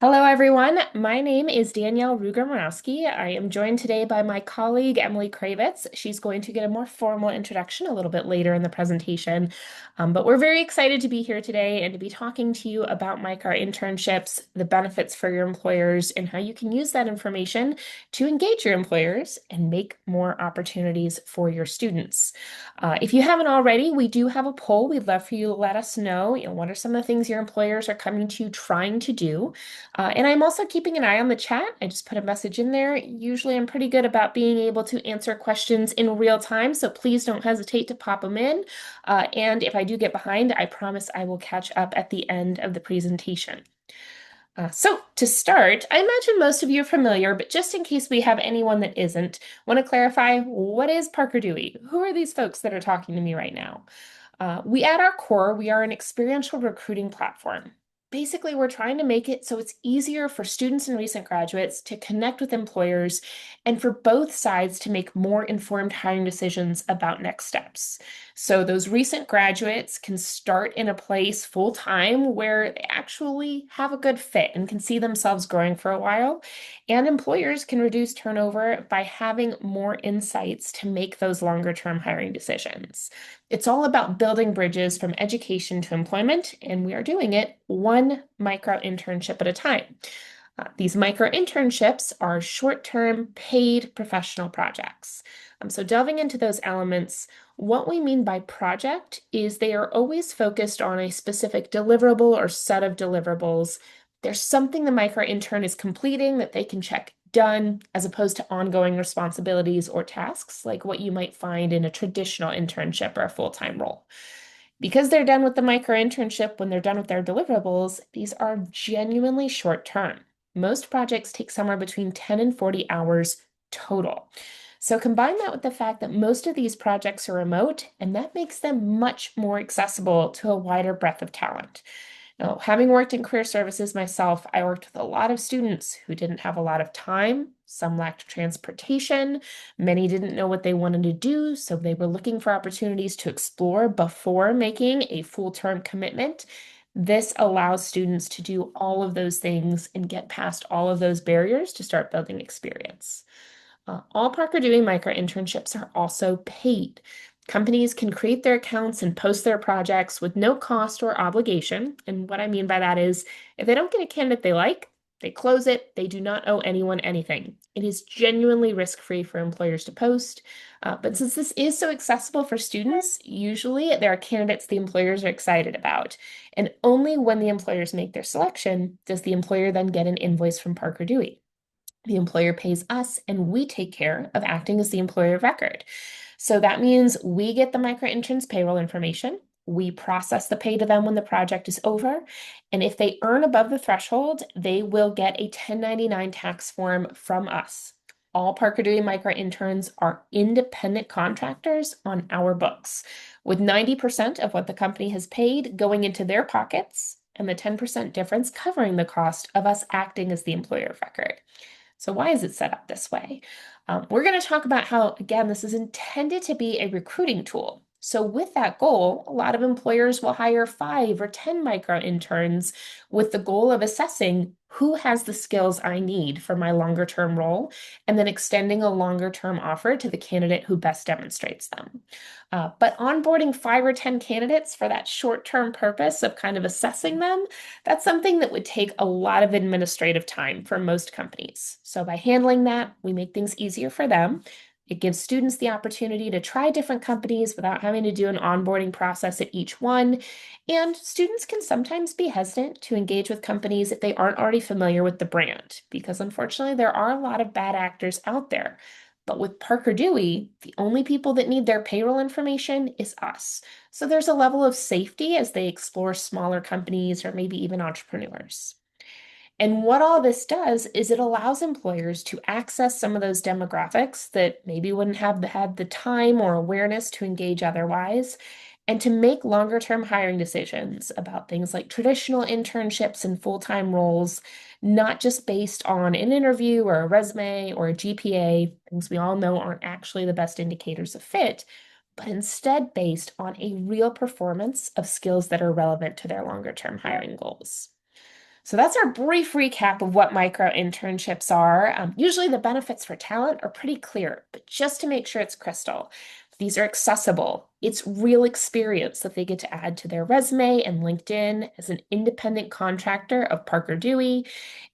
Hello, everyone. My name is Danielle Ruger-Morowski. I am joined today by my colleague, Emily Kravitz. She's going to get a more formal introduction a little bit later in the presentation. But we're very excited to be here today and to be talking to you about micro-internships, the benefits for your employers, and how you can use that information to engage your employers and make more opportunities for your students. If you haven't already, we do have a poll. We'd love for you to let us know, what are some of the things your employers are coming to you trying to do. And I'm also keeping an eye on the chat. I just put a message in there. Usually I'm pretty good about being able to answer questions in real time, so please don't hesitate to pop them in. And if I do get behind, I promise I will catch up at the end of the presentation. So to start, I imagine most of you are familiar, but just in case we have anyone that isn't, want to clarify, what is Parker Dewey? Who are these folks that are talking to me right now? We at our core, we are an experiential recruiting platform. Basically, we're trying to make it so it's easier for students and recent graduates to connect with employers and for both sides to make more informed hiring decisions about next steps. So those recent graduates can start in a place full time where they actually have a good fit and can see themselves growing for a while. And employers can reduce turnover by having more insights to make those longer term hiring decisions. It's all about building bridges from education to employment, and we are doing it one micro internship at a time. These micro internships are short-term paid professional projects. So delving into those elements, what we mean by project is they are always focused on a specific deliverable or set of deliverables. There's something the micro intern is completing that they can check done as opposed to ongoing responsibilities or tasks like what you might find in a traditional internship or a full-time role. Because they're done with the micro internship when they're done with their deliverables, these are genuinely short term. Most projects take somewhere between 10 and 40 hours total. So combine that with the fact that most of these projects are remote, and that makes them much more accessible to a wider breadth of talent. Now, having worked in career services myself, I worked with a lot of students who didn't have a lot of time. Some lacked transportation. Many didn't know what they wanted to do, so they were looking for opportunities to explore before making a full-term commitment. This allows students to do all of those things and get past all of those barriers to start building experience. All Parker Doing micro internships are also paid. Companies can create their accounts and post their projects with no cost or obligation. And what I mean by that is if they don't get a candidate they like, they close it. They do not owe anyone anything. It is genuinely risk-free for employers to post. But since this is so accessible for students, usually there are candidates the employers are excited about. And only when the employers make their selection does the employer then get an invoice from Parker Dewey. The employer pays us, and we take care of acting as the employer of record. So that means we get the micro interns payroll information. We process the pay to them when the project is over. And if they earn above the threshold, they will get a 1099 tax form from us. All Parker Dewey micro interns are independent contractors on our books, with 90% of what the company has paid going into their pockets and the 10% difference covering the cost of us acting as the employer of record. So why is it set up this way? We're going to talk about how, again, this is intended to be a recruiting tool. So with that goal, a lot of employers will hire 5 or 10 micro interns with the goal of assessing who has the skills I need for my longer term role, and then extending a longer term offer to the candidate who best demonstrates them. But onboarding 5 or 10 candidates for that short term purpose of kind of assessing them, that's something that would take a lot of administrative time for most companies. So by handling that, we make things easier for them. It gives students the opportunity to try different companies without having to do an onboarding process at each one. And students can sometimes be hesitant to engage with companies if they aren't already familiar with the brand, because unfortunately there are a lot of bad actors out there. But with Parker Dewey, the only people that need their payroll information is us. So there's a level of safety as they explore smaller companies or maybe even entrepreneurs. And what all this does is it allows employers to access some of those demographics that maybe wouldn't have had the time or awareness to engage otherwise, and to make longer term hiring decisions about things like traditional internships and full-time roles, not just based on an interview or a resume or a GPA, things we all know aren't actually the best indicators of fit, but instead based on a real performance of skills that are relevant to their longer term hiring goals. So that's our brief recap of what micro-internships are. Usually the benefits for talent are pretty clear, but just to make sure it's crystal, these are accessible. It's real experience that they get to add to their resume and LinkedIn as an independent contractor of Parker Dewey.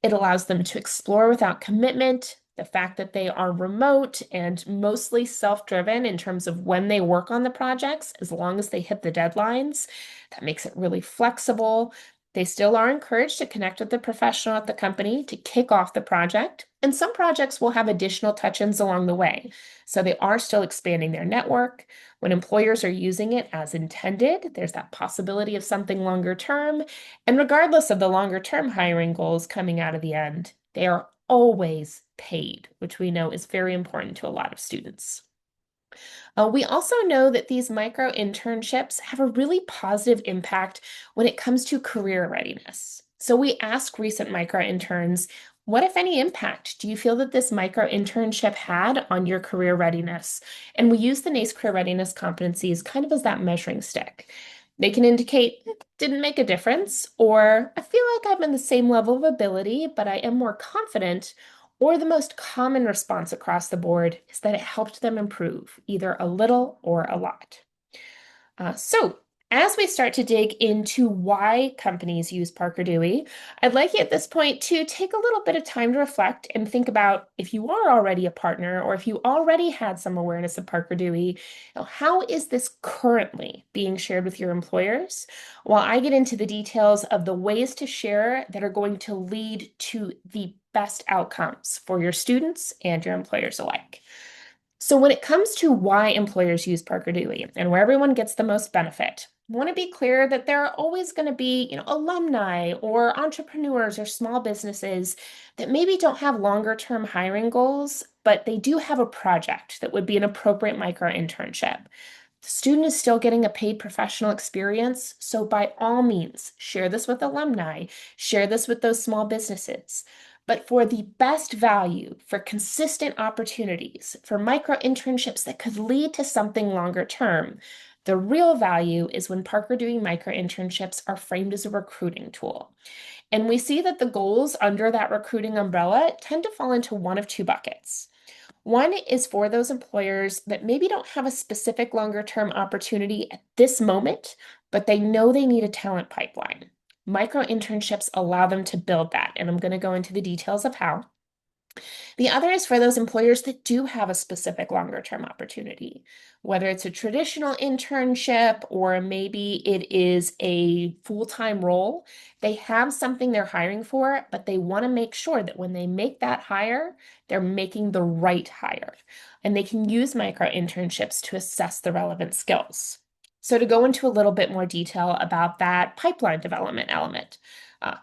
It allows them to explore without commitment. The fact that they are remote and mostly self-driven in terms of when they work on the projects, as long as they hit the deadlines, that makes it really flexible. They still are encouraged to connect with the professional at the company to kick off the project, and some projects will have additional touch-ins along the way. So they are still expanding their network. When employers are using it as intended, there's that possibility of something longer term. And regardless of the longer term hiring goals coming out of the end, they are always paid, which we know is very important to a lot of students. We also know that these micro internships have a really positive impact when it comes to career readiness. So we ask recent micro interns, what, if any, impact do you feel that this micro internship had on your career readiness? And we use the NACE career readiness competencies kind of as that measuring stick. They can indicate didn't make a difference, or I feel like I'm in the same level of ability, but I am more confident, or the most common response across the board is that it helped them improve, either a little or a lot. So, as we start to dig into why companies use Parker Dewey, I'd like you at this point to take a little bit of time to reflect and think about if you are already a partner or if you already had some awareness of Parker Dewey, how is this currently being shared with your employers? While I get into the details of the ways to share that are going to lead to the best outcomes for your students and your employers alike. So when it comes to why employers use Parker Dewey and where everyone gets the most benefit, I want to be clear that there are always going to be, alumni or entrepreneurs or small businesses that maybe don't have longer term hiring goals, but they do have a project that would be an appropriate micro internship. The student is still getting a paid professional experience, so by all means, share this with alumni, share this with those small businesses. But for the best value, for consistent opportunities, for micro internships that could lead to something longer term, the real value is when Parker Dewey micro internships are framed as a recruiting tool. And we see that the goals under that recruiting umbrella tend to fall into one of two buckets. One is for those employers that maybe don't have a specific longer term opportunity at this moment, but they know they need a talent pipeline. Micro internships allow them to build that, and I'm going to go into the details of how. The other is for those employers that do have a specific longer term opportunity, whether it's a traditional internship or maybe it is a full-time role. They have something they're hiring for, but they want to make sure that when they make that hire, they're making the right hire. And they can use micro internships to assess the relevant skills. So to go into a little bit more detail about that pipeline development element,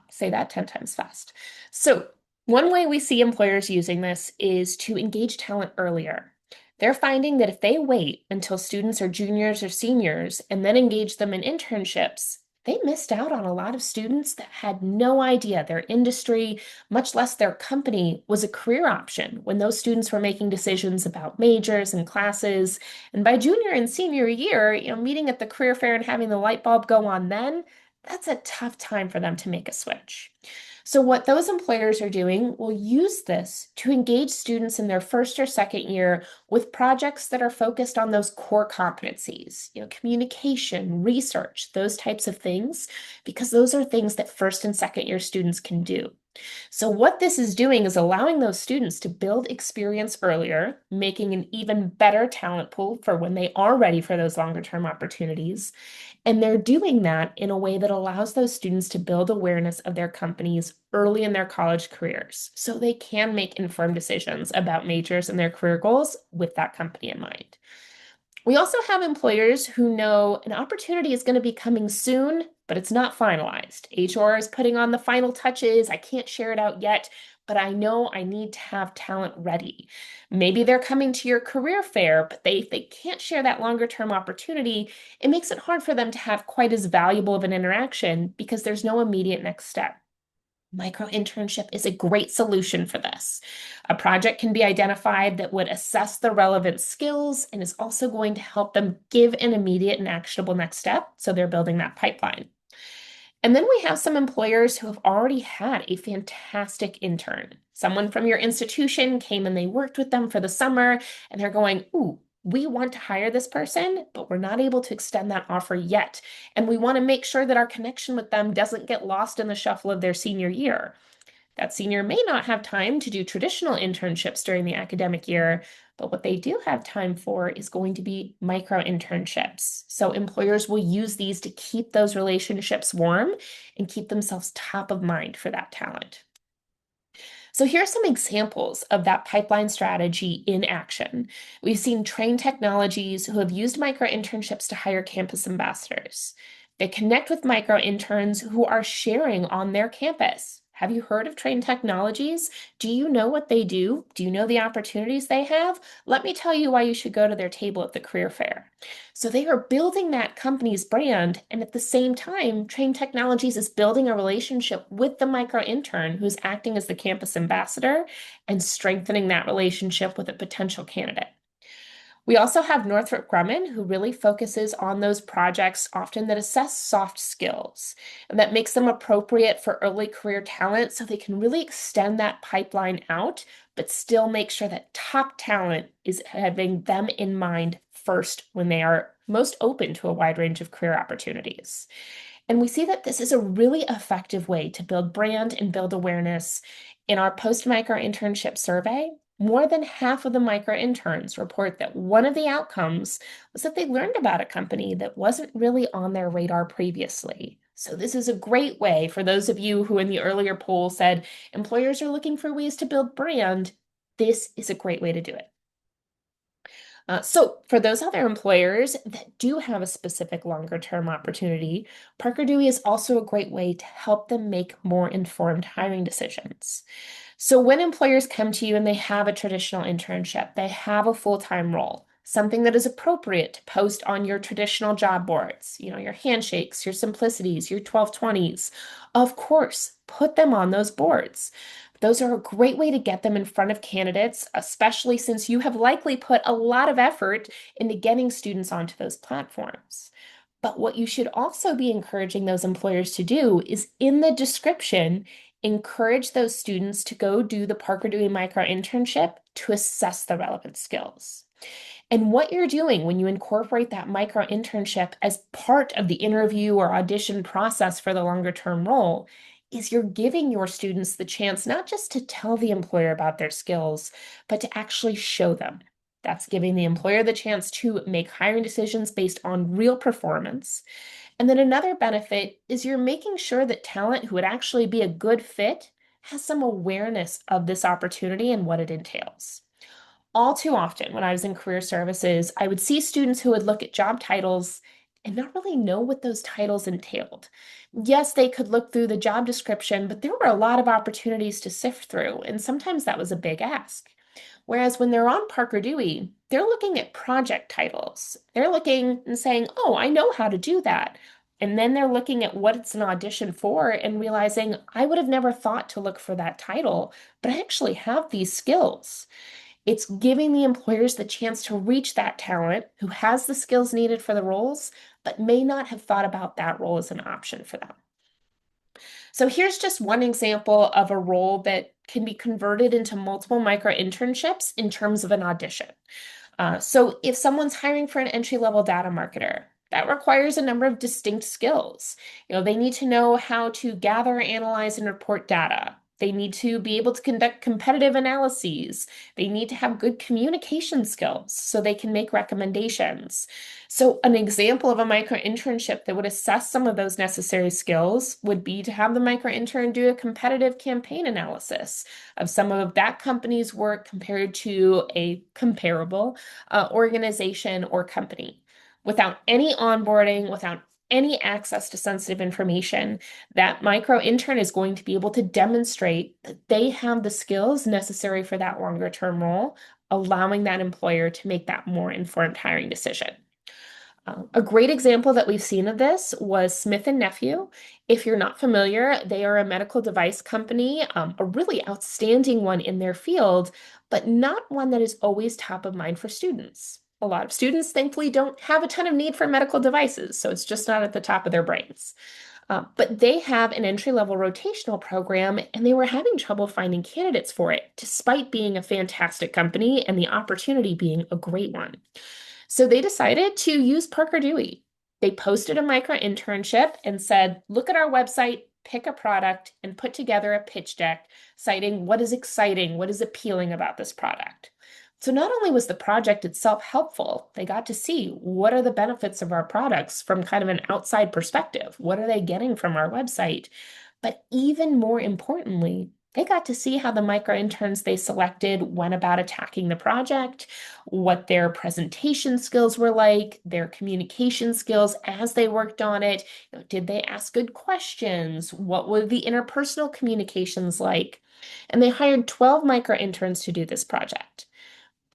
say that 10 times fast. So one way we see employers using this is to engage talent earlier. They're finding that if they wait until students are juniors or seniors and then engage them in internships, they missed out on a lot of students that had no idea their industry, much less their company, was a career option when those students were making decisions about majors and classes. And by junior and senior year, meeting at the career fair and having the light bulb go on then, that's a tough time for them to make a switch. So what those employers are doing will use this to engage students in their first or second year with projects that are focused on those core competencies, communication, research, those types of things, because those are things that first and second year students can do. So what this is doing is allowing those students to build experience earlier, making an even better talent pool for when they are ready for those longer term opportunities. And they're doing that in a way that allows those students to build awareness of their companies early in their college careers so they can make informed decisions about majors and their career goals with that company in mind. We also have employers who know an opportunity is going to be coming soon, but it's not finalized. HR is putting on the final touches. I can't share it out yet, but I know I need to have talent ready. Maybe they're coming to your career fair, but if they can't share that longer term opportunity, it makes it hard for them to have quite as valuable of an interaction because there's no immediate next step. Micro internship is a great solution for this. A project can be identified that would assess the relevant skills and is also going to help them give an immediate and actionable next step. So they're building that pipeline. And then we have some employers who have already had a fantastic intern. Someone from your institution came and they worked with them for the summer, and they're going, ooh, we want to hire this person, but we're not able to extend that offer yet. And we want to make sure that our connection with them doesn't get lost in the shuffle of their senior year. That senior may not have time to do traditional internships during the academic year, but what they do have time for is going to be micro-internships. So employers will use these to keep those relationships warm and keep themselves top of mind for that talent. So here are some examples of that pipeline strategy in action. We've seen Train Technologies who have used micro-internships to hire campus ambassadors. They connect with micro-interns who are sharing on their campus. Have you heard of Train Technologies? Do you know what they do? Do you know the opportunities they have? Let me tell you why you should go to their table at the career fair. So they are building that company's brand, and at the same time, Train Technologies is building a relationship with the micro intern who's acting as the campus ambassador and strengthening that relationship with a potential candidate. We also have Northrop Grumman, who really focuses on those projects often that assess soft skills and that makes them appropriate for early career talent so they can really extend that pipeline out, but still make sure that top talent is having them in mind first when they are most open to a wide range of career opportunities. And we see that this is a really effective way to build brand and build awareness. In our post-micro internship survey, more than half of the micro interns report that one of the outcomes was that they learned about a company that wasn't really on their radar previously. So this is a great way for those of you who in the earlier poll said employers are looking for ways to build brand. This is a great way to do it. So for those other employers that do have a specific longer term opportunity, Parker Dewey is also a great way to help them make more informed hiring decisions. So when employers come to you and they have a traditional internship, they have a full-time role, something that is appropriate to post on your traditional job boards, your handshakes, your simplicities, your 1220s. Of course, put them on those boards. Those are a great way to get them in front of candidates, especially since you have likely put a lot of effort into getting students onto those platforms. But what you should also be encouraging those employers to do is in the description, encourage those students to go do the Parker Dewey micro internship to assess the relevant skills. And what you're doing when you incorporate that micro internship as part of the interview or audition process for the longer term role is you're giving your students the chance not just to tell the employer about their skills, but to actually show them. That's giving the employer the chance to make hiring decisions based on real performance. And then another benefit is you're making sure that talent who would actually be a good fit has some awareness of this opportunity and what it entails. All too often, when I was in career services, I would see students who would look at job titles and not really know what those titles entailed. Yes, they could look through the job description, but there were a lot of opportunities to sift through, and sometimes that was a big ask. Whereas when they're on Parker Dewey, they're looking at project titles. They're looking and saying, oh, I know how to do that. And then they're looking at what it's an audition for and realizing I would have never thought to look for that title, but I actually have these skills. It's giving the employers the chance to reach that talent who has the skills needed for the roles, but may not have thought about that role as an option for them. So here's just one example of a role that can be converted into multiple micro internships in terms of an audition. So if someone's hiring for an entry-level data marketer, that requires a number of distinct skills. They need to know how to gather, analyze, and report data. They need to be able to conduct competitive analyses. They need to have good communication skills so they can make recommendations. So an example of a micro internship that would assess some of those necessary skills would be to have the micro intern do a competitive campaign analysis of some of that company's work compared to a comparable organization or company. Without any onboarding, without any access to sensitive information, that micro intern is going to be able to demonstrate that they have the skills necessary for that longer term role, allowing that employer to make that more informed hiring decision. A great example that we've seen of this was Smith and Nephew. If you're not familiar, they are a medical device company, a really outstanding one in their field, but not one that is always top of mind for students. A lot of students, thankfully, don't have a ton of need for medical devices, so it's just not at the top of their brains. But they have an entry-level rotational program, and they were having trouble finding candidates for it, despite being a fantastic company and the opportunity being a great one. So they decided to use Parker Dewey. They posted a micro internship and said, look at our website, pick a product, and put together a pitch deck citing what is exciting, what is appealing about this product. So not only was the project itself helpful, they got to see what are the benefits of our products from kind of an outside perspective. What are they getting from our website? But even more importantly, they got to see how the micro interns they selected went about attacking the project, what their presentation skills were like, their communication skills as they worked on it. Did they ask good questions? What were the interpersonal communications like? And they hired 12 micro interns to do this project.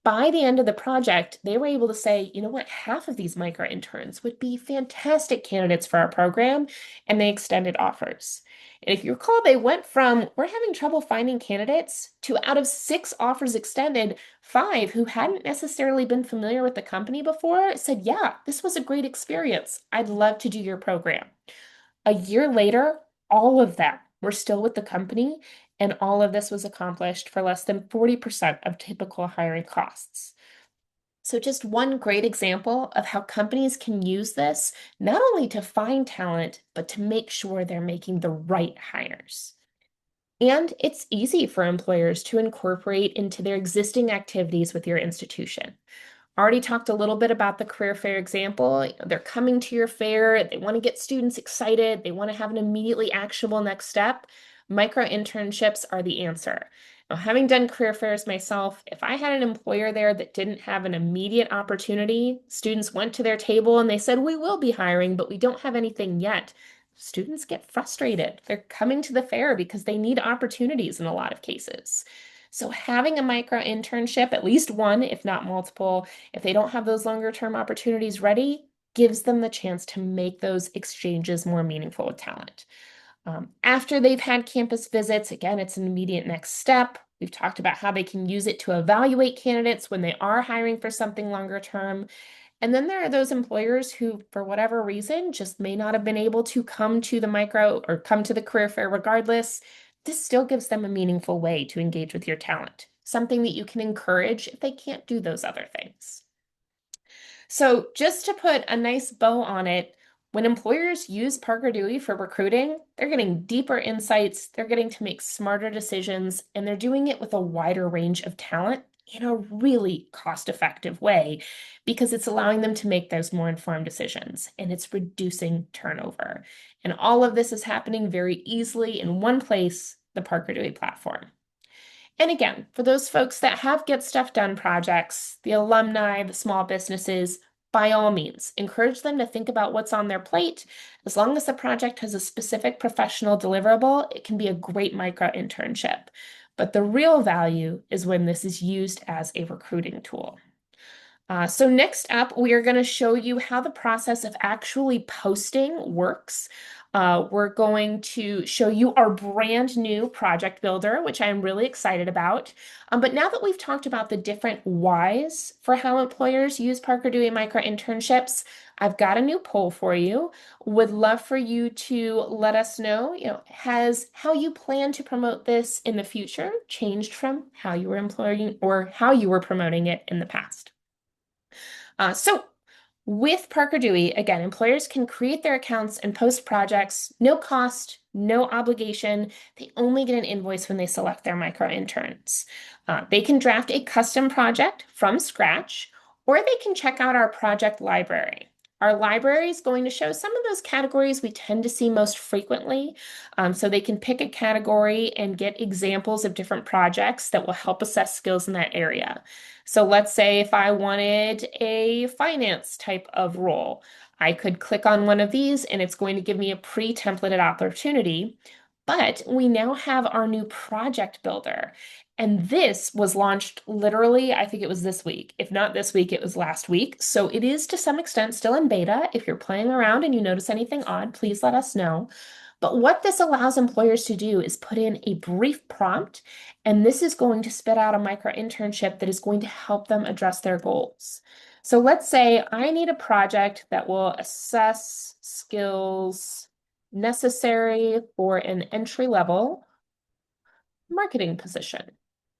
By the end of the project, they were able to say, you know what, half of these micro interns would be fantastic candidates for our program, and they extended offers. And if you recall, they went from, we're having trouble finding candidates, to out of 6 offers extended, 5 who hadn't necessarily been familiar with the company before said, yeah, this was a great experience. I'd love to do your program. A year later, all of them were still with the company, and all of this was accomplished for less than 40% of typical hiring costs. So, just one great example of how companies can use this not only to find talent, but to make sure they're making the right hires. And it's easy for employers to incorporate into their existing activities with your institution. Already talked a little bit about the career fair example. They're coming to your fair, they want to get students excited, they want to have an immediately actionable next step. Micro internships are the answer. Now, having done career fairs myself, if I had an employer there that didn't have an immediate opportunity, students went to their table and they said, we will be hiring, but we don't have anything yet. Students get frustrated. They're coming to the fair because they need opportunities in a lot of cases. So having a micro internship, at least one, if not multiple, if they don't have those longer term opportunities ready, gives them the chance to make those exchanges more meaningful with talent. After they've had campus visits, again, it's an immediate next step. We've talked about how they can use it to evaluate candidates when they are hiring for something longer term. And then there are those employers who, for whatever reason, just may not have been able to come to the micro or come to the career fair regardless. This still gives them a meaningful way to engage with your talent, something that you can encourage if they can't do those other things. So, just to put a nice bow on it, when employers use Parker Dewey for recruiting, they're getting deeper insights, they're getting to make smarter decisions, and they're doing it with a wider range of talent in a really cost-effective way because it's allowing them to make those more informed decisions and it's reducing turnover. And all of this is happening very easily in one place, the Parker Dewey platform. And again, for those folks that have Get Stuff Done projects, the alumni, the small businesses, by all means, encourage them to think about what's on their plate. As long as the project has a specific professional deliverable, it can be a great micro internship. But the real value is when this is used as a recruiting tool. So next up, we are going to show you how the process of actually posting works. We're going to show you our brand new project builder, which I'm really excited about. But now that we've talked about the different whys for how employers use Parker Dewey micro internships, I've got a new poll for you. Would love for you to let us know, has how you plan to promote this in the future changed from how you were employing or how you were promoting it in the past? So with Parker Dewey, again, employers can create their accounts and post projects, no cost, no obligation. They only get an invoice when they select their micro interns. They can draft a custom project from scratch, or they can check out our project library. Our library is going to show some of those categories we tend to see most frequently. So they can pick a category and get examples of different projects that will help assess skills in that area. So let's say if I wanted a finance type of role, I could click on one of these and it's going to give me a pre-templated opportunity. But we now have our new project builder. And this was launched literally, I think it was this week. If not this week, it was last week. So it is to some extent still in beta. If you're playing around and you notice anything odd, please let us know. But what this allows employers to do is put in a brief prompt, and this is going to spit out a micro internship that is going to help them address their goals. So let's say I need a project that will assess skills necessary for an entry-level marketing position.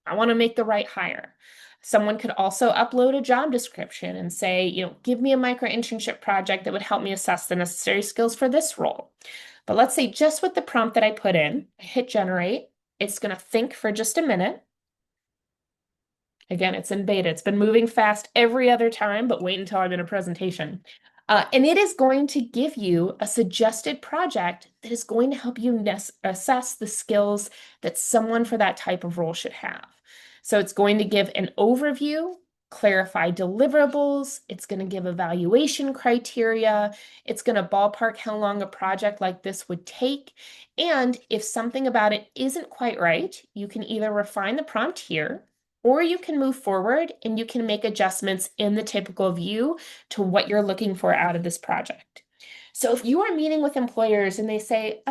I want to make the right hire. Someone could also upload a job description and say, give me a micro internship project that would help me assess the necessary skills for this role. But let's say just with the prompt that I put in, I hit generate, it's going to think for just a minute. Again, it's in beta. It's been moving fast every other time, but wait until I'm in a presentation. And it is going to give you a suggested project that is going to help you assess the skills that someone for that type of role should have. So it's going to give an overview, clarify deliverables, it's going to give evaluation criteria, it's going to ballpark how long a project like this would take. And if something about it isn't quite right, you can either refine the prompt here, or you can move forward and you can make adjustments in the typical view to what you're looking for out of this project. So if you are meeting with employers and they say,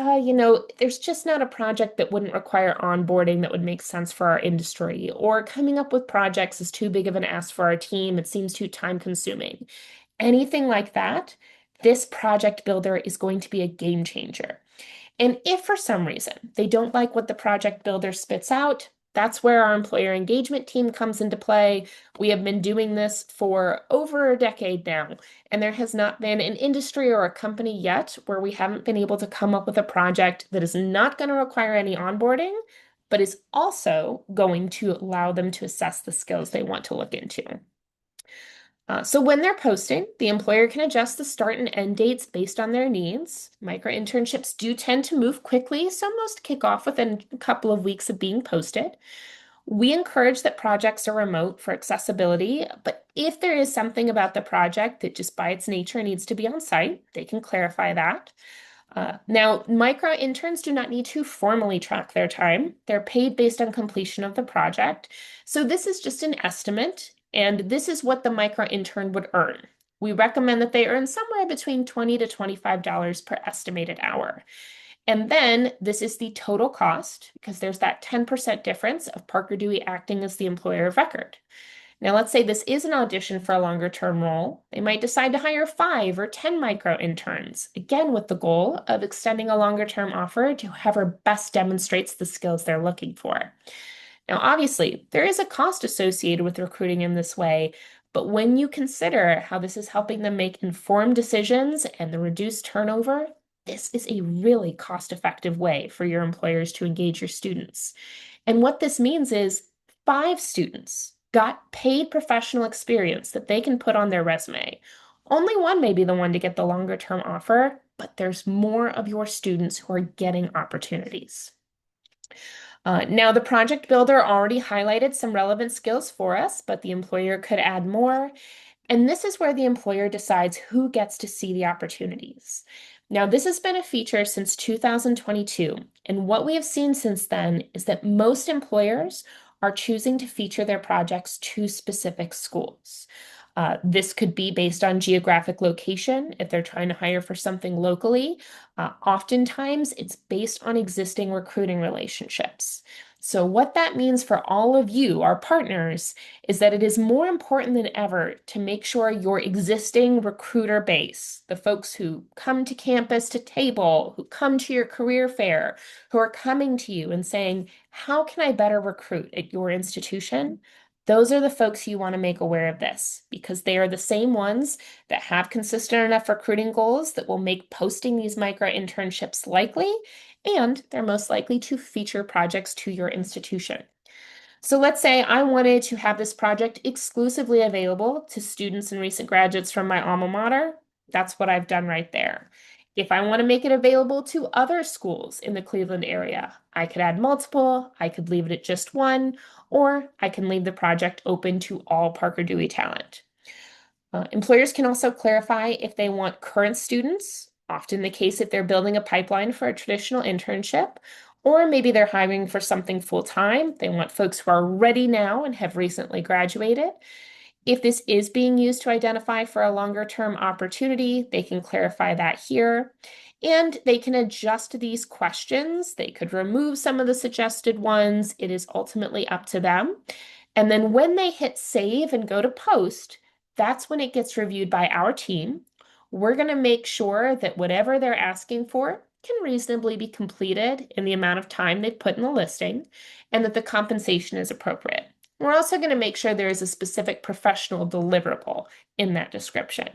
there's just not a project that wouldn't require onboarding that would make sense for our industry, or coming up with projects is too big of an ask for our team, it seems too time consuming, anything like that, this project builder is going to be a game changer. And if for some reason they don't like what the project builder spits out, that's where our employer engagement team comes into play. We have been doing this for over a decade now, and there has not been an industry or a company yet where we haven't been able to come up with a project that is not going to require any onboarding, but is also going to allow them to assess the skills they want to look into. So when they're posting, the employer can adjust the start and end dates based on their needs. Micro-internships do tend to move quickly, so most kick off within a couple of weeks of being posted. We encourage that projects are remote for accessibility, but if there is something about the project that just by its nature needs to be on site, they can clarify that. Now, micro interns do not need to formally track their time. They're paid based on completion of the project. So this is just an estimate, and this is what the micro intern would earn. We recommend that they earn somewhere between $20 to $25 per estimated hour. And then this is the total cost, because there's that 10% difference of Parker Dewey acting as the employer of record. Now, let's say this is an audition for a longer term role. They might decide to hire 5 or 10 micro interns, again, with the goal of extending a longer term offer to whoever best demonstrates the skills they're looking for. Now, obviously, there is a cost associated with recruiting in this way, but when you consider how this is helping them make informed decisions and the reduced turnover, this is a really cost-effective way for your employers to engage your students. And what this means is 5 students got paid professional experience that they can put on their resume. Only one may be the one to get the longer term offer, but there's more of your students who are getting opportunities. Now, the project builder already highlighted some relevant skills for us, but the employer could add more. And this is where the employer decides who gets to see the opportunities. Now, this has been a feature since 2022, and what we have seen since then is that most employers are choosing to feature their projects to specific schools. This could be based on geographic location if they're trying to hire for something locally. Oftentimes, it's based on existing recruiting relationships. So what that means for all of you, our partners, is that it is more important than ever to make sure your existing recruiter base, the folks who come to campus to table, who come to your career fair, who are coming to you and saying, how can I better recruit at your institution? Those are the folks you want to make aware of this because they are the same ones that have consistent enough recruiting goals that will make posting these micro internships likely, and they're most likely to feature projects to your institution. So let's say I wanted to have this project exclusively available to students and recent graduates from my alma mater. That's what I've done right there. If I want to make it available to other schools in the Cleveland area, I could add multiple, I could leave it at just one, or I can leave the project open to all Parker Dewey talent. Employers can also clarify if they want current students, often the case if they're building a pipeline for a traditional internship, or maybe they're hiring for something full-time. They want folks who are ready now and have recently graduated. If this is being used to identify for a longer term opportunity, they can clarify that here. And they can adjust these questions. They could remove some of the suggested ones. It is ultimately up to them. And then when they hit save and go to post, that's when it gets reviewed by our team. We're going to make sure that whatever they're asking for can reasonably be completed in the amount of time they've put in the listing, and that the compensation is appropriate. We're also going to make sure there is a specific professional deliverable in that description.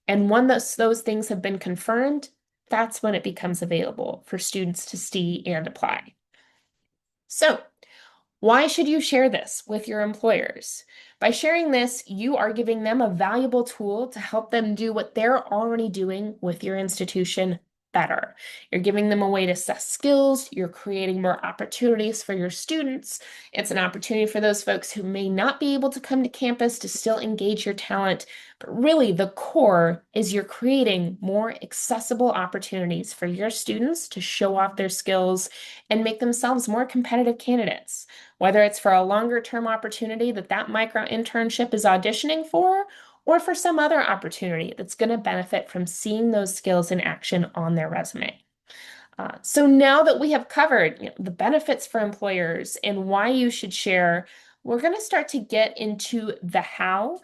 And once those things have been confirmed, that's when it becomes available for students to see and apply. So, why should you share this with your employers? By sharing this, you are giving them a valuable tool to help them do what they're already doing with your institution better. You're giving them a way to assess skills, you're creating more opportunities for your students. It's an opportunity for those folks who may not be able to come to campus to still engage your talent. But really, the core is you're creating more accessible opportunities for your students to show off their skills and make themselves more competitive candidates, whether it's for a longer term opportunity that micro internship is auditioning for, or for some other opportunity that's going to benefit from seeing those skills in action on their resume. So now that we have covered, the benefits for employers and why you should share, we're going to start to get into the how,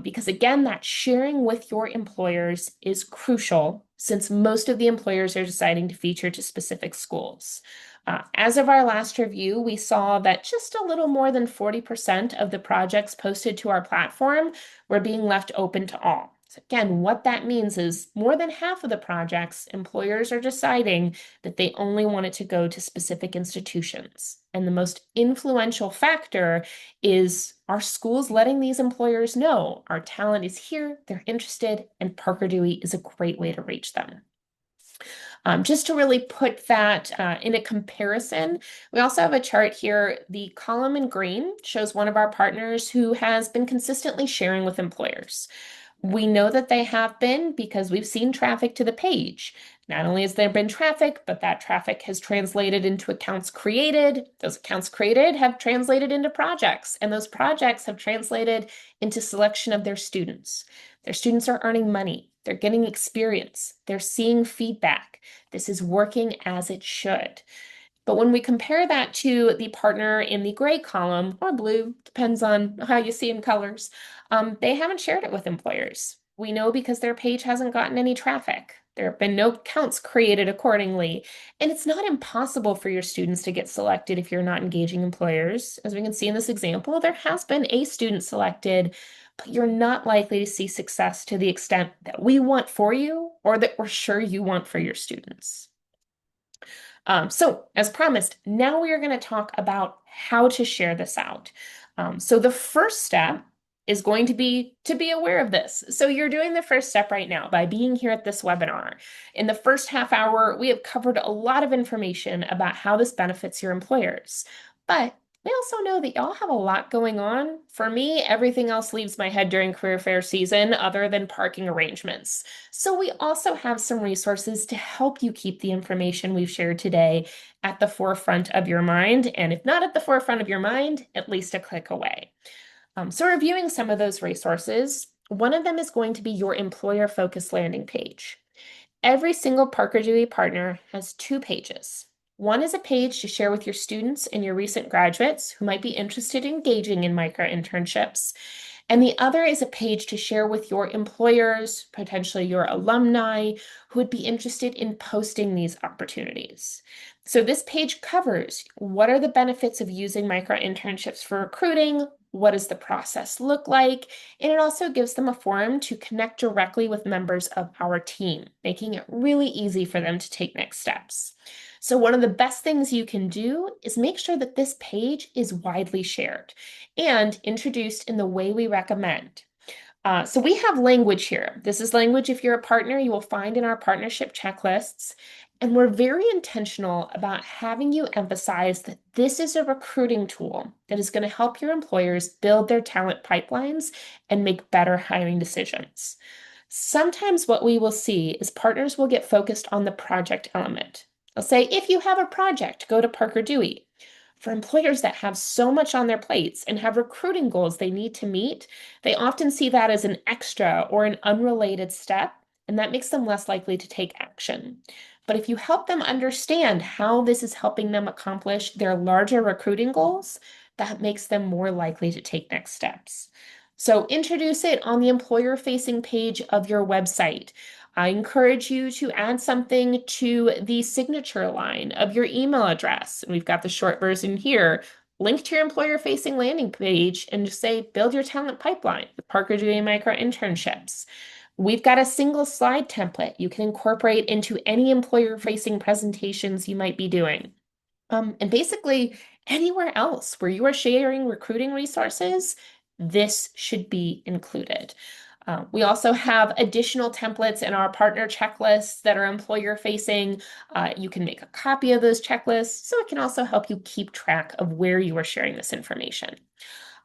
because again, that sharing with your employers is crucial since most of the employers are deciding to feature to specific schools. As of our last review, we saw that just a little more than 40% of the projects posted to our platform were being left open to all. So again, what that means is more than half of the projects, employers are deciding that they only want it to go to specific institutions. And the most influential factor is our schools letting these employers know our talent is here, they're interested, and Parker Dewey is a great way to reach them. Just to really put that in a comparison, we also have a chart here. The column in green shows one of our partners who has been consistently sharing with employers. We know that they have been because we've seen traffic to the page. Not only has there been traffic, but that traffic has translated into accounts created. Those accounts created have translated into projects, and those projects have translated into selection of their students. Their students are earning money. They're getting experience. They're seeing feedback. This is working as it should. But when we compare that to the partner in the gray column or blue, depends on how you see in colors, they haven't shared it with employers. We know because their page hasn't gotten any traffic. There have been no accounts created accordingly. And it's not impossible for your students to get selected if you're not engaging employers. As we can see in this example, there has been a student selected, but you're not likely to see success to the extent that we want for you or that we're sure you want for your students. So as promised, now we are going to talk about how to share this out. So the first step is going to be aware of this. So you're doing the first step right now by being here at this webinar. In the first half hour, we have covered a lot of information about how this benefits your employers. But we also know that y'all have a lot going on. For me, everything else leaves my head during career fair season other than parking arrangements. So we also have some resources to help you keep the information we've shared today at the forefront of your mind. And if not at the forefront of your mind, at least a click away. So reviewing some of those resources, one of them is going to be your employer-focused landing page. Every single Parker Dewey partner has 2 pages. One is a page to share with your students and your recent graduates who might be interested in engaging in micro-internships. And the other is a page to share with your employers, potentially your alumni, who would be interested in posting these opportunities. So this page covers what are the benefits of using micro-internships for recruiting, what does the process look like, and it also gives them a forum to connect directly with members of our team, making it really easy for them to take next steps. So one of the best things you can do is make sure that this page is widely shared and introduced in the way we recommend. So we have language here. This is language, if you're a partner, you will find in our partnership checklists. And we're very intentional about having you emphasize that this is a recruiting tool that is going to help your employers build their talent pipelines and make better hiring decisions. Sometimes what we will see is partners will get focused on the project element. They'll say, if you have a project, go to Parker Dewey. For employers that have so much on their plates and have recruiting goals they need to meet, they often see that as an extra or an unrelated step, and that makes them less likely to take action. But if you help them understand how this is helping them accomplish their larger recruiting goals, that makes them more likely to take next steps. So introduce it on the employer-facing page of your website. I encourage you to add something to the signature line of your email address. And we've got the short version here. Link to your employer-facing landing page and just say, build your talent pipeline with Parker doing micro-internships. We've got a single slide template you can incorporate into any employer-facing presentations you might be doing. And basically, anywhere else where you are sharing recruiting resources, this should be included. We also have additional templates in our partner checklists that are employer facing. You can make a copy of those checklists, so it can also help you keep track of where you are sharing this information.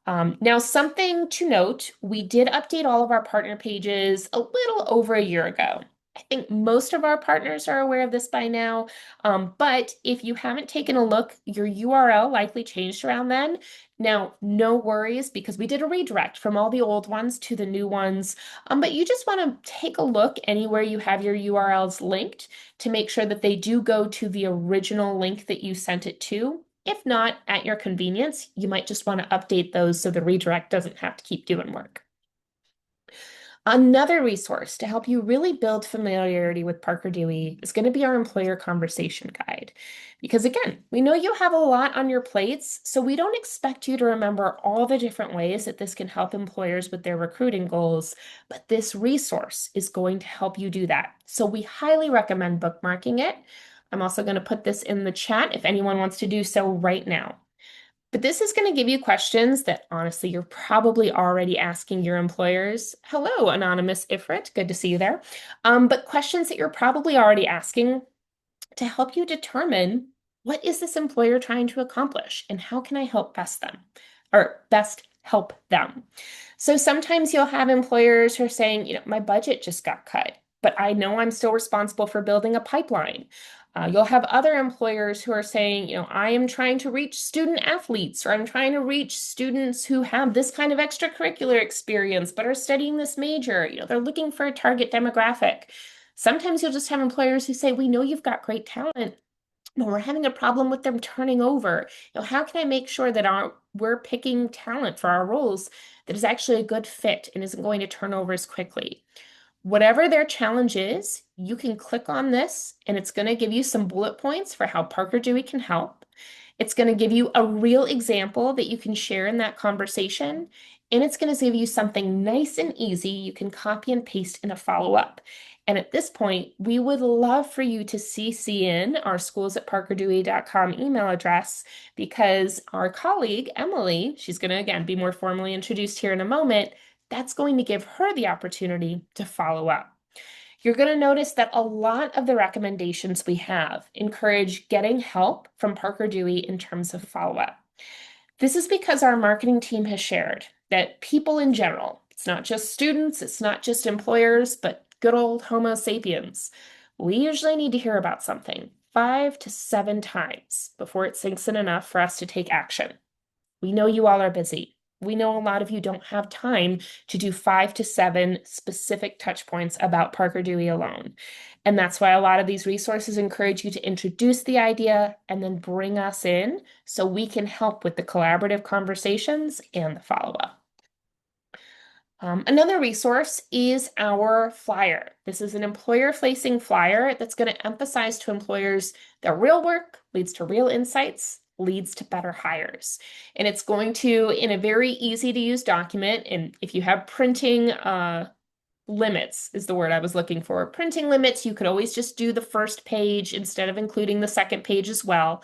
Now, something to note, we did update all of our partner pages a little over a year ago. I think most of our partners are aware of this by now, but if you haven't taken a look, your URL likely changed around then. Now, no worries because we did a redirect from all the old ones to the new ones, but you just want to take a look anywhere you have your URLs linked to make sure that they do go to the original link that you sent it to. If not, at your convenience, you might just want to update those so the redirect doesn't have to keep doing work. Another resource to help you really build familiarity with Parker Dewey is going to be our employer conversation guide. Because again, we know you have a lot on your plates, so we don't expect you to remember all the different ways that this can help employers with their recruiting goals, but this resource is going to help you do that. So we highly recommend bookmarking it. I'm also going to put this in the chat if anyone wants to do so right now. But this is going to give you questions that honestly you're probably already asking your employers. Hello, anonymous Ifrit, good to see you there. But questions that you're probably already asking to help you determine what is this employer trying to accomplish and how can I help best help them. So sometimes you'll have employers who are saying, my budget just got cut, but I know I'm still responsible for building a pipeline. You'll have other employers who are saying, I am trying to reach student athletes, or I'm trying to reach students who have this kind of extracurricular experience but are studying this major. They're looking for a target demographic. Sometimes you'll just have employers who say, we know you've got great talent, but we're having a problem with them turning over. How can I make sure that we're picking talent for our roles that is actually a good fit and isn't going to turn over as quickly? Whatever their challenge is, you can click on this and it's going to give you some bullet points for how Parker Dewey can help. It's going to give you a real example that you can share in that conversation, and it's going to give you something nice and easy you can copy and paste in a follow-up. And at this point, we would love for you to CC in our schools@parkerdewey.com email address because our colleague, Emily, she's going to, again, be more formally introduced here in a moment, that's going to give her the opportunity to follow up. You're going to notice that a lot of the recommendations we have encourage getting help from Parker Dewey in terms of follow-up. This is because our marketing team has shared that people in general, it's not just students, it's not just employers, but good old Homo sapiens, we usually need to hear about something 5 to 7 times before it sinks in enough for us to take action. We know you all are busy. We know a lot of you don't have time to do 5 to 7 specific touch points about Parker Dewey alone. And that's why a lot of these resources encourage you to introduce the idea and then bring us in so we can help with the collaborative conversations and the follow-up. Another resource is our flyer. This is an employer-facing flyer that's going to emphasize to employers that real work leads to real insights, leads to better hires. And it's going to, in a very easy to use document, and if you have printing limits is the word I was looking for. Printing limits, you could always just do the first page instead of including the second page as well.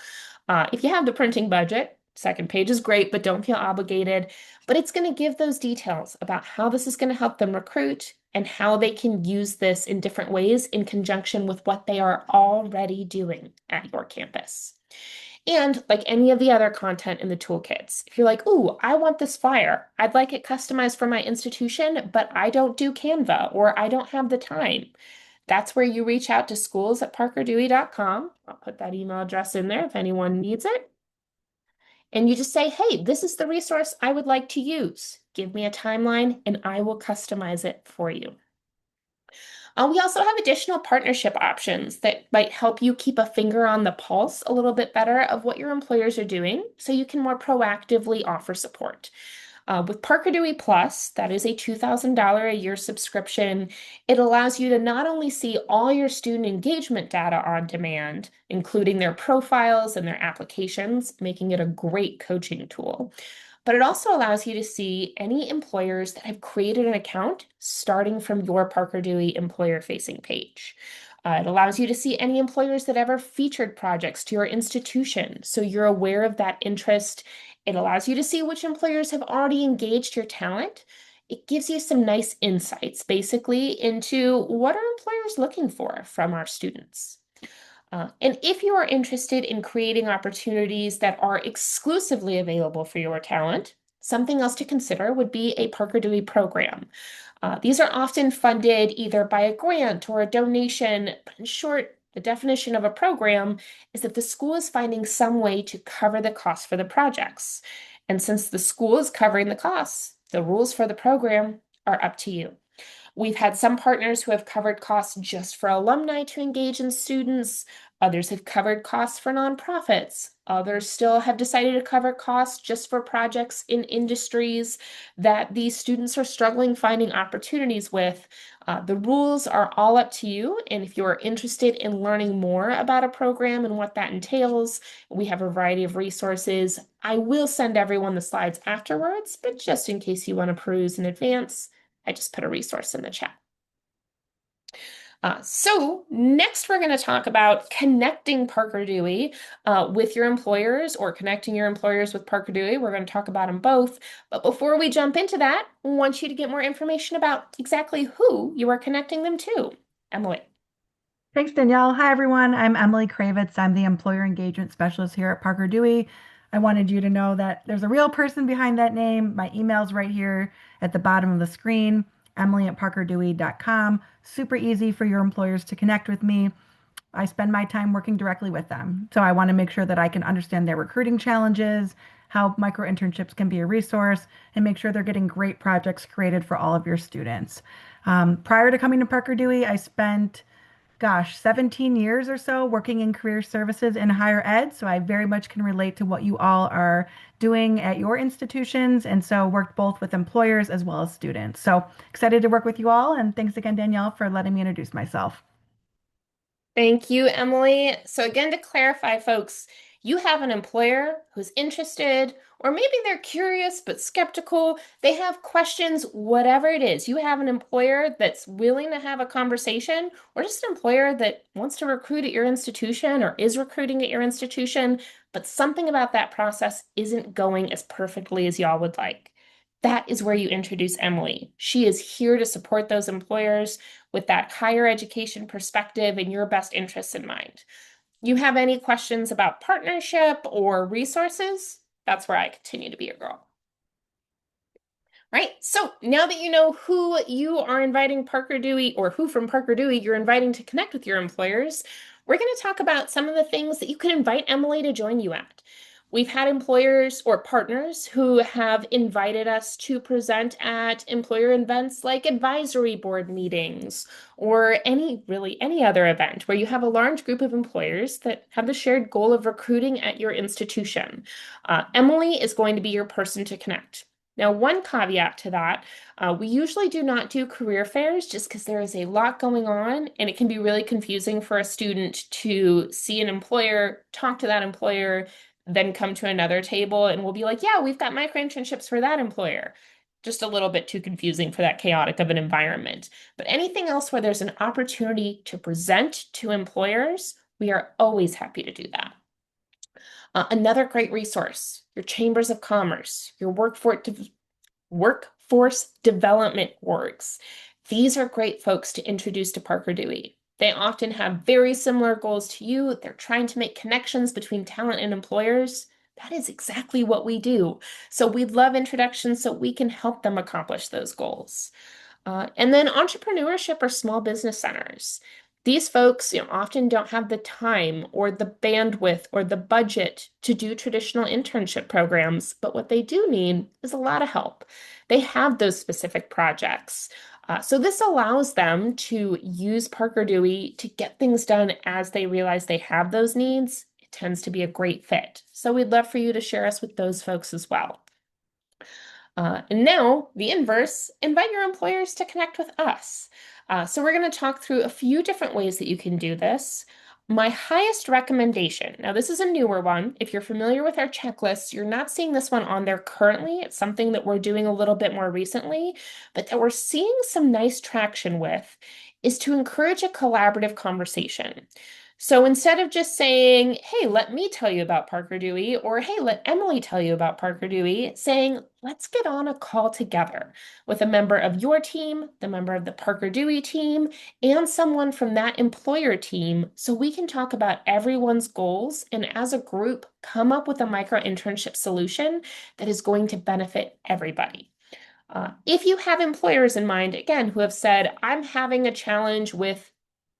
If you have the printing budget, second page is great, but don't feel obligated. But it's going to give those details about how this is going to help them recruit and how they can use this in different ways in conjunction with what they are already doing at your campus. And like any of the other content in the toolkits, if you're like, ooh, I want this flyer, I'd like it customized for my institution, but I don't do Canva or I don't have the time. That's where you reach out to schools@parkerdewey.com. I'll put that email address in there if anyone needs it. And you just say, hey, this is the resource I would like to use. Give me a timeline and I will customize it for you. We also have additional partnership options that might help you keep a finger on the pulse a little bit better of what your employers are doing so you can more proactively offer support. With Parker Dewey Plus, that is a $2,000 a year subscription. It allows you to not only see all your student engagement data on demand, including their profiles and their applications, making it a great coaching tool, but it also allows you to see any employers that have created an account starting from your Parker Dewey employer-facing page. It allows you to see any employers that ever featured projects to your institution, so you're aware of that interest. It allows you to see which employers have already engaged your talent. It gives you some nice insights, basically, into what are employers looking for from our students. And if you are interested in creating opportunities that are exclusively available for your talent, something else to consider would be a Parker Dewey program. These are often funded either by a grant or a donation, but in short, the definition of a program is that the school is finding some way to cover the costs for the projects. And since the school is covering the costs, the rules for the program are up to you. We've had some partners who have covered costs just for alumni to engage in students. Others have covered costs for nonprofits. Others still have decided to cover costs just for projects in industries that these students are struggling finding opportunities with. The rules are all up to you. And if you are interested in learning more about a program and what that entails, we have a variety of resources. I will send everyone the slides afterwards, but just in case you want to peruse in advance, I just put a resource in the chat. So next we're going to talk about connecting Parker Dewey with your employers or connecting your employers with Parker Dewey. We're going to talk about them both. But before we jump into that, I want you to get more information about exactly who you are connecting them to. Emily. Thanks, Danielle. Hi, everyone. I'm Emily Kravitz. I'm the Employer Engagement Specialist here at Parker Dewey. I wanted you to know that there's a real person behind that name. My email's right here at the bottom of the screen, emily@parkerdewey.com. Super easy for your employers to connect with me. I spend my time working directly with them. So I want to make sure that I can understand their recruiting challenges, how micro-internships can be a resource, and make sure they're getting great projects created for all of your students. Prior to coming to Parker Dewey, I spent 17 years or so working in career services in higher ed. So I very much can relate to what you all are doing at your institutions. And so worked both with employers as well as students. So excited to work with you all. And thanks again, Danielle, for letting me introduce myself. Thank you, Emily. So again, to clarify, folks, you have an employer who's interested, or maybe they're curious but skeptical. They have questions, whatever it is. You have an employer that's willing to have a conversation, or just an employer that wants to recruit at your institution or is recruiting at your institution, but something about that process isn't going as perfectly as y'all would like. That is where you introduce Emily. She is here to support those employers with that higher education perspective and your best interests in mind. You have any questions about partnership or resources? That's where I continue to be your girl. Right. So now that you know who you are inviting Parker Dewey or who from Parker Dewey you're inviting to connect with your employers, we're going to talk about some of the things that you can invite Emily to join you at. We've had employers or partners who have invited us to present at employer events like advisory board meetings or any other event where you have a large group of employers that have the shared goal of recruiting at your institution. Emily is going to be your person to connect. Now, one caveat to that, we usually do not do career fairs just because there is a lot going on and it can be really confusing for a student to see an employer, talk to that employer, then come to another table and we'll be like, yeah, we've got micro-internships for that employer. Just a little bit too confusing for that chaotic of an environment. But anything else where there's an opportunity to present to employers, we are always happy to do that. Another great resource, your chambers of commerce, your workforce development orgs. These are great folks to introduce to Parker Dewey. They often have very similar goals to you. They're trying to make connections between talent and employers. That is exactly what we do. So we'd love introductions so we can help them accomplish those goals. And then entrepreneurship or small business centers. These folks, often don't have the time or the bandwidth or the budget to do traditional internship programs, but what they do need is a lot of help. They have those specific projects. So this allows them to use Parker Dewey to get things done as they realize they have those needs. It tends to be a great fit. So we'd love for you to share us with those folks as well. And now, the inverse, invite your employers to connect with us. So we're going to talk through a few different ways that you can do this. My highest recommendation, now this is a newer one. If you're familiar with our checklists, you're not seeing this one on there currently. It's something that we're doing a little bit more recently, but that we're seeing some nice traction with, is to encourage a collaborative conversation. So instead of just saying, hey, let me tell you about Parker Dewey, or hey, let Emily tell you about Parker Dewey, saying, let's get on a call together with a member of your team, the member of the Parker Dewey team, and someone from that employer team so we can talk about everyone's goals and as a group come up with a micro internship solution that is going to benefit everybody. If you have employers in mind, again, who have said, I'm having a challenge with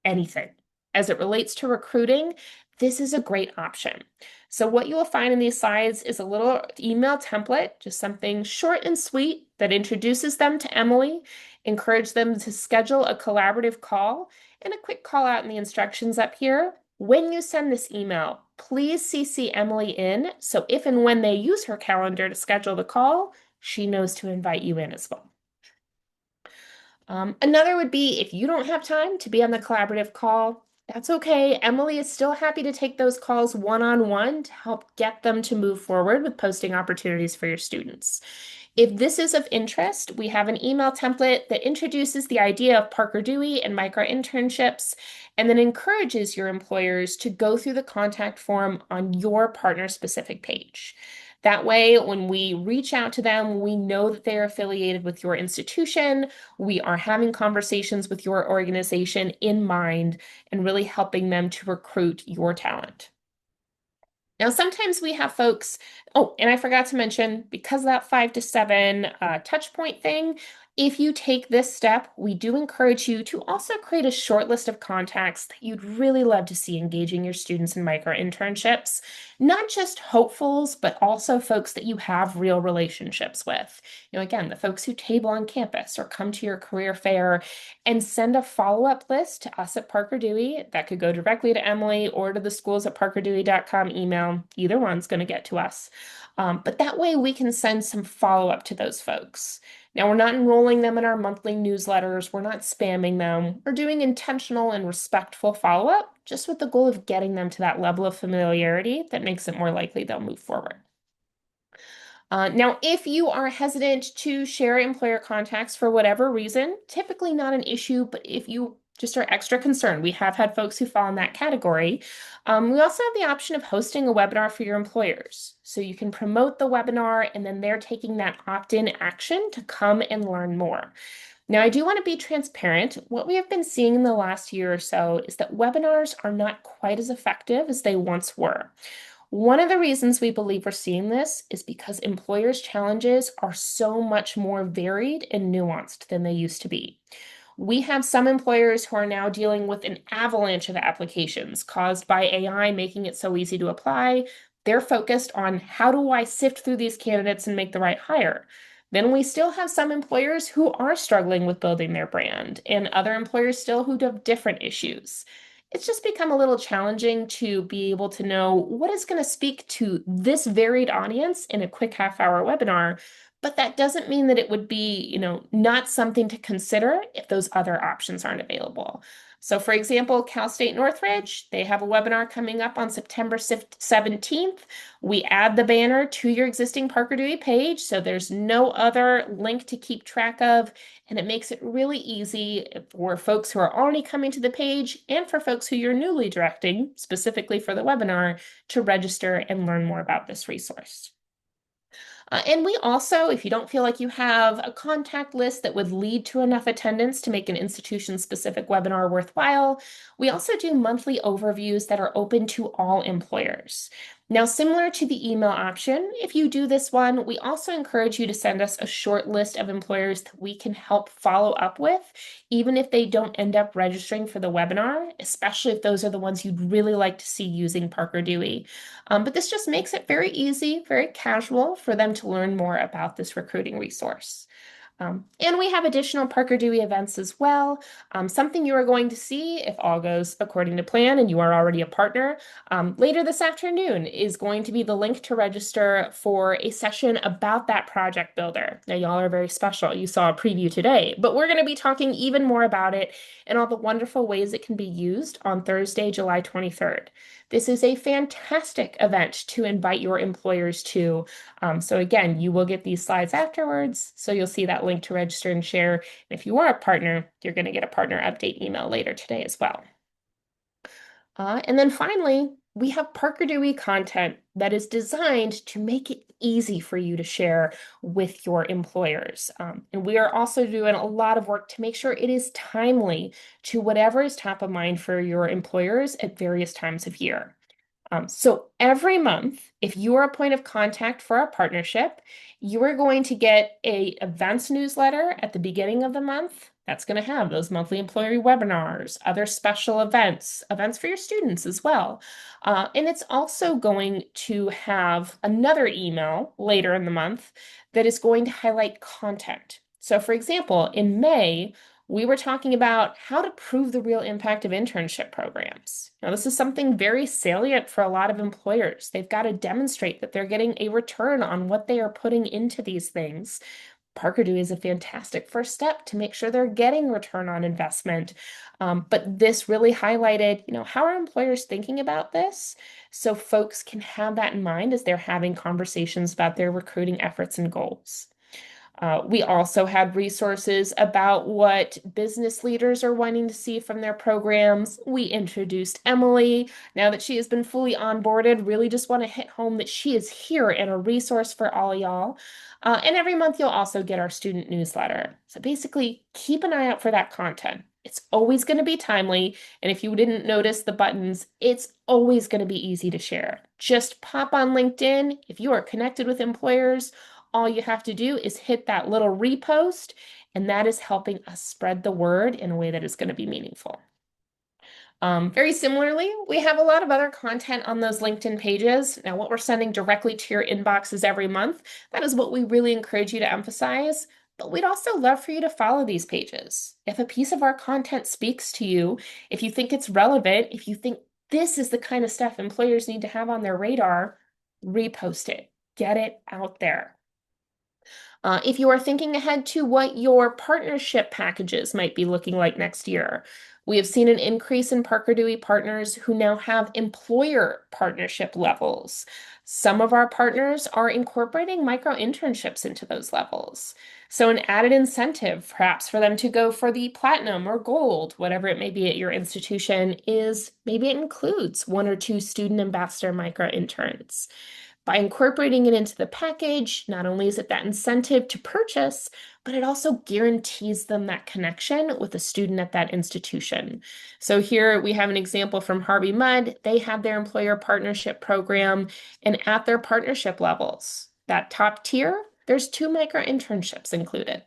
anything as it relates to recruiting, this is a great option. So what you will find in these slides is a little email template, just something short and sweet that introduces them to Emily, encourage them to schedule a collaborative call, and a quick call out in the instructions up here. When you send this email, please CC Emily in, so if and when they use her calendar to schedule the call, she knows to invite you in as well. Another would be if you don't have time to be on the collaborative call, that's okay. Emily is still happy to take those calls one-on-one to help get them to move forward with posting opportunities for your students. If this is of interest, we have an email template that introduces the idea of Parker Dewey and micro-internships, and then encourages your employers to go through the contact form on your partner-specific page. That way, when we reach out to them, we know that they're affiliated with your institution. We are having conversations with your organization in mind and really helping them to recruit your talent. Now, sometimes we have folks, oh, and I forgot to mention, because of that 5 to 7 touch point thing, if you take this step, we do encourage you to also create a short list of contacts that you'd really love to see engaging your students in micro internships. Not just hopefuls, but also folks that you have real relationships with. Again, the folks who table on campus or come to your career fair, and send a follow-up list to us at Parker Dewey. That could go directly to Emily or to the schools at parkerdewey.com email. Either one's going to get to us. But that way we can send some follow-up to those folks. Now, we're not enrolling them in our monthly newsletters. We're not spamming them. We're doing intentional and respectful follow-up, just with the goal of getting them to that level of familiarity that makes it more likely they'll move forward. Now, if you are hesitant to share employer contacts for whatever reason, typically not an issue, but if you just are extra concerned, we have had folks who fall in that category. We also have the option of hosting a webinar for your employers. So you can promote the webinar and then they're taking that opt-in action to come and learn more. Now, I do want to be transparent. What we have been seeing in the last year or so is that webinars are not quite as effective as they once were. One of the reasons we believe we're seeing this is because employers' challenges are so much more varied and nuanced than they used to be. We have some employers who are now dealing with an avalanche of applications caused by AI making it so easy to apply. They're focused on how do I sift through these candidates and make the right hire. Then we still have some employers who are struggling with building their brand, and other employers still who have different issues. It's just become a little challenging to be able to know what is going to speak to this varied audience in a quick half-hour webinar, but that doesn't mean that it would be, not something to consider if those other options aren't available. So for example, Cal State Northridge, they have a webinar coming up on September 17th. We add the banner to your existing Parker Dewey page, so there's no other link to keep track of, and it makes it really easy for folks who are already coming to the page and for folks who you're newly directing, specifically for the webinar, to register and learn more about this resource. And we also, if you don't feel like you have a contact list that would lead to enough attendance to make an institution-specific webinar worthwhile, we also do monthly overviews that are open to all employers. Now, similar to the email option, if you do this one, we also encourage you to send us a short list of employers that we can help follow up with, even if they don't end up registering for the webinar, especially if those are the ones you'd really like to see using Parker Dewey. But this just makes it very easy, very casual for them to learn more about this recruiting resource. And we have additional Parker Dewey events as well. Something you are going to see, if all goes according to plan and you are already a partner, later this afternoon is going to be the link to register for a session about that project builder. Now, y'all are very special. You saw a preview today, but we're going to be talking even more about it and all the wonderful ways it can be used on Thursday, July 23rd. This is a fantastic event to invite your employers to. So again, you will get these slides afterwards. So you'll see that link to register and share. And if you are a partner, you're going to get a partner update email later today as well. And then finally, we have Parker Dewey content that is designed to make it easy for you to share with your employers. And we are also doing a lot of work to make sure it is timely to whatever is top of mind for your employers at various times of year. So every month, if you are a point of contact for our partnership, you are going to get a events newsletter at the beginning of the month. That's going to have those monthly employee webinars, other special events, events for your students as well. And it's also going to have another email later in the month that is going to highlight content. So for example, in May, we were talking about how to prove the real impact of internship programs. Now, this is something very salient for a lot of employers. They've got to demonstrate that they're getting a return on what they are putting into these things. Parker Dewey is a fantastic first step to make sure they're getting return on investment. But this really highlighted, how are employers thinking about this? So folks can have that in mind as they're having conversations about their recruiting efforts and goals. We also had resources about what business leaders are wanting to see from their programs. We introduced Emily. Now that she has been fully onboarded, really just want to hit home that she is here and a resource for all y'all. And every month you'll also get our student newsletter. So basically, keep an eye out for that content. It's always going to be timely. And if you didn't notice the buttons, it's always going to be easy to share. Just pop on LinkedIn. If you are connected with employers, all you have to do is hit that little repost, and that is helping us spread the word in a way that is going to be meaningful. Very similarly, we have a lot of other content on those LinkedIn pages. Now, what we're sending directly to your inboxes every month, that is what we really encourage you to emphasize. But we'd also love for you to follow these pages. If a piece of our content speaks to you, if you think it's relevant, if you think this is the kind of stuff employers need to have on their radar, repost it. Get it out there. If you are thinking ahead to what your partnership packages might be looking like next year, we have seen an increase in Parker Dewey partners who now have employer partnership levels. Some of our partners are incorporating micro-internships into those levels. So an added incentive, perhaps for them to go for the platinum or gold, whatever it may be at your institution, is maybe it includes one or two student ambassador micro-interns. By incorporating it into the package, not only is it that incentive to purchase, but it also guarantees them that connection with a student at that institution. So here we have an example from Harvey Mudd. They have their employer partnership program, and at their partnership levels, that top tier, there's 2 micro-internships included.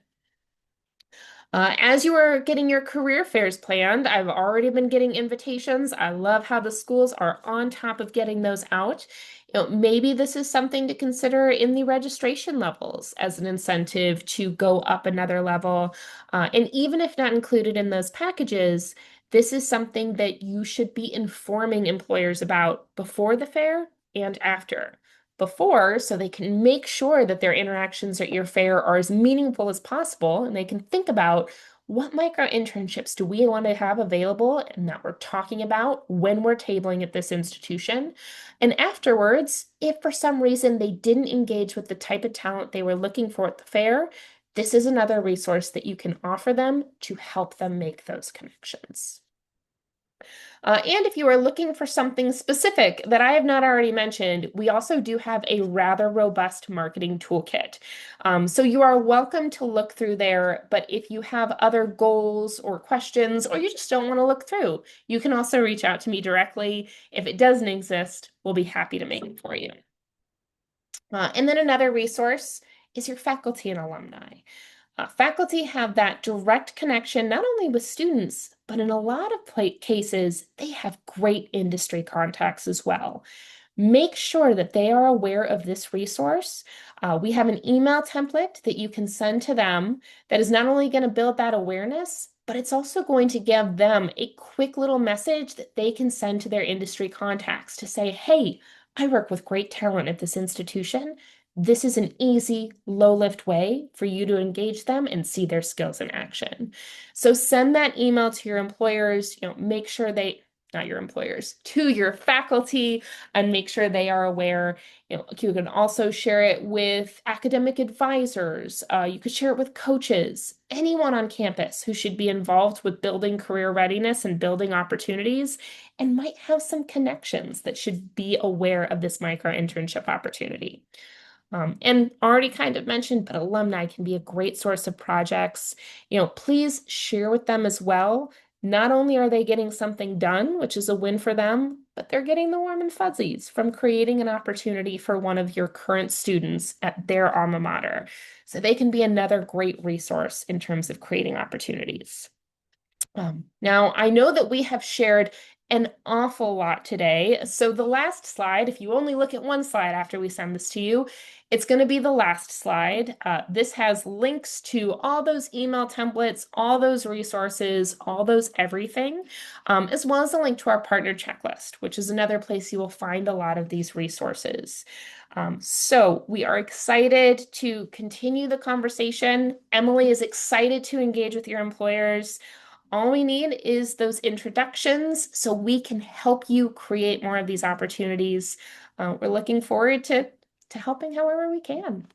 As you are getting your career fairs planned, I've already been getting invitations. I love how the schools are on top of getting those out. Maybe this is something to consider in the registration levels as an incentive to go up another level. And even if not included in those packages, this is something that you should be informing employers about before the fair and after. Before, so they can make sure that their interactions at your fair are as meaningful as possible, and they can think about what micro internships do we want to have available and that we're talking about when we're tabling at this institution. And afterwards, if for some reason they didn't engage with the type of talent they were looking for at the fair, this is another resource that you can offer them to help them make those connections. And if you are looking for something specific that I have not already mentioned, we also do have a rather robust marketing toolkit. So you are welcome to look through there, but if you have other goals or questions, or you just don't want to look through, you can also reach out to me directly. If it doesn't exist, we'll be happy to make it for you. And then another resource is your faculty and alumni. Faculty have that direct connection not only with students, but in a lot of cases, they have great industry contacts as well. Make sure that they are aware of this resource. We have an email template that you can send to them that is not only going to build that awareness, but it's also going to give them a quick little message that they can send to their industry contacts to say, hey, I work with great talent at this institution. This is an easy, low lift way for you to engage them and see their skills in action. So send that email to your employers, make sure not your employers, to your faculty, and make sure they are aware. You can also share it with academic advisors. You could share it with coaches, anyone on campus who should be involved with building career readiness and building opportunities and might have some connections that should be aware of this micro internship opportunity. And already kind of mentioned, but alumni can be a great source of projects. Please share with them as well. Not only are they getting something done, which is a win for them, but they're getting the warm and fuzzies from creating an opportunity for one of your current students at their alma mater. So they can be another great resource in terms of creating opportunities. Now, I know that we have shared an awful lot today. So the last slide, if you only look at one slide after we send this to you, it's going to be the last slide. This has links to all those email templates, all those resources, all those everything, as well as a link to our partner checklist, which is another place you will find a lot of these resources. So we are excited to continue the conversation. Emily is excited to engage with your employers. All we need is those introductions so we can help you create more of these opportunities. We're looking forward to helping however we can.